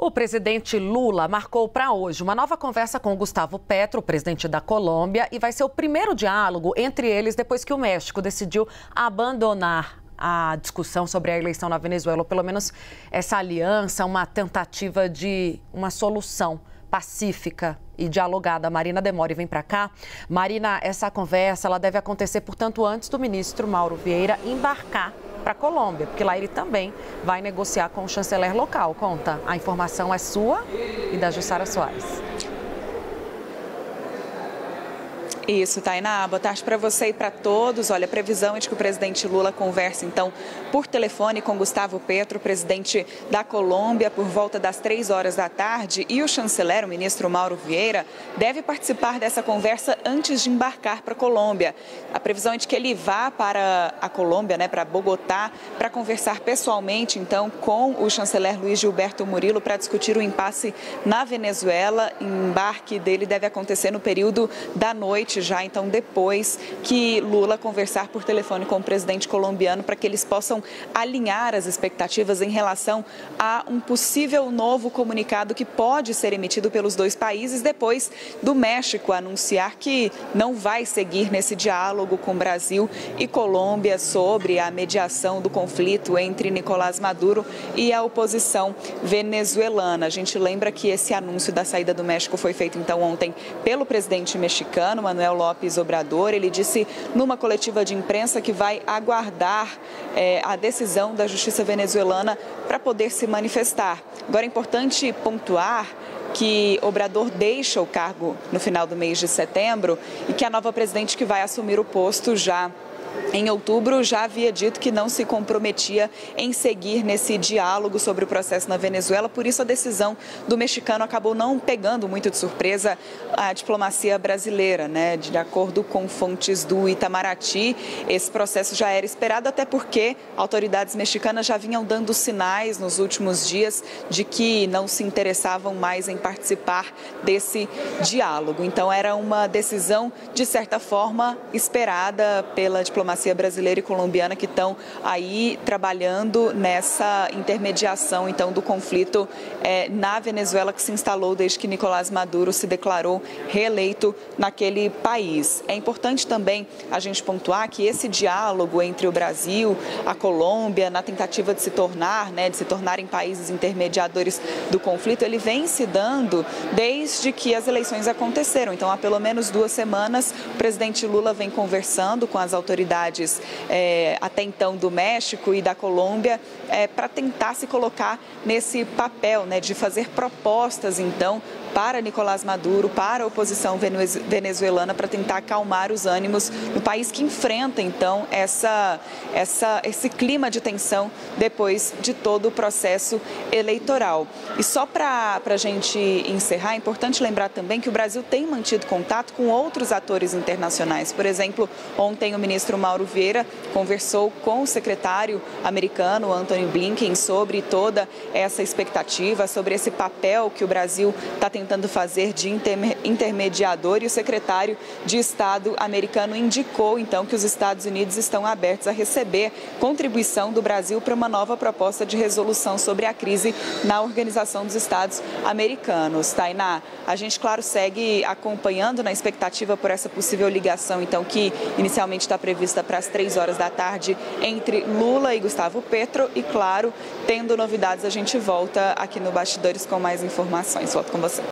O presidente Lula marcou para hoje uma nova conversa com Gustavo Petro, presidente da Colômbia, e vai ser o primeiro diálogo entre eles depois que o México decidiu abandonar a discussão sobre a eleição na Venezuela, ou pelo menos essa aliança, uma tentativa de uma solução pacífica e dialogada. Marina Demore vem para cá. Marina, essa conversa ela deve acontecer, portanto, antes do ministro Mauro Vieira embarcar para a Colômbia, porque lá ele também vai negociar com o chanceler local. Conta, a informação é sua e da Jussara Soares. Isso, Tainá. Boa tarde para você e para todos. Olha, a previsão é de que o presidente Lula converse, então, por telefone com Gustavo Petro, presidente da Colômbia, por volta das 3 horas da tarde. E o chanceler, o ministro Mauro Vieira, deve participar dessa conversa antes de embarcar para a Colômbia. A previsão é de que ele vá para a Colômbia, para Bogotá, para conversar pessoalmente, então, com o chanceler Luiz Gilberto Murilo para discutir o impasse na Venezuela. O embarque dele deve acontecer no período da noite, já então depois que Lula conversar por telefone com o presidente colombiano para que eles possam alinhar as expectativas em relação a um possível novo comunicado que pode ser emitido pelos dois países depois do México anunciar que não vai seguir nesse diálogo com Brasil e Colômbia sobre a mediação do conflito entre Nicolás Maduro e a oposição venezuelana. A gente lembra que esse anúncio da saída do México foi feito então ontem pelo presidente mexicano, Manuel López Obrador. Ele disse numa coletiva de imprensa que vai aguardar a decisão da justiça venezuelana para poder se manifestar. Agora é importante pontuar que Obrador deixa o cargo no final do mês de setembro e que a nova presidente que vai assumir o posto já em outubro já havia dito que não se comprometia em seguir nesse diálogo sobre o processo na Venezuela. Por isso, a decisão do mexicano acabou não pegando muito de surpresa a diplomacia brasileira, De acordo com fontes do Itamaraty, esse processo já era esperado, até porque autoridades mexicanas já vinham dando sinais nos últimos dias de que não se interessavam mais em participar desse diálogo. Então, era uma decisão, de certa forma, esperada pela diplomacia brasileira e colombiana que estão aí trabalhando nessa intermediação então do conflito na Venezuela, que se instalou desde que Nicolás Maduro se declarou reeleito naquele país. É importante também a gente pontuar que esse diálogo entre o Brasil, a Colômbia, na tentativa de se tornar, de se tornarem países intermediadores do conflito, ele vem se dando desde que as eleições aconteceram. Então, há pelo menos 2 semanas, o presidente Lula vem conversando com as autoridades até então do México e da Colômbia para tentar se colocar nesse papel, de fazer propostas então para Nicolás Maduro, para a oposição venezuelana, para tentar acalmar os ânimos no país que enfrenta então esse clima de tensão depois de todo o processo eleitoral. E só para a gente encerrar, é importante lembrar também que o Brasil tem mantido contato com outros atores internacionais. Por exemplo, ontem o ministro Mauro Vieira conversou com o secretário americano, Antony Blinken, sobre toda essa expectativa, sobre esse papel que o Brasil está tentando fazer de intermediador, e o secretário de Estado americano indicou então que os Estados Unidos estão abertos a receber contribuição do Brasil para uma nova proposta de resolução sobre a crise na Organização dos Estados Americanos. Tainá, a gente, claro, segue acompanhando na expectativa por essa possível ligação, então, que inicialmente está prevista para as 3 horas da tarde entre Lula e Gustavo Petro. E, claro, tendo novidades, a gente volta aqui no Bastidores com mais informações. Volto com você.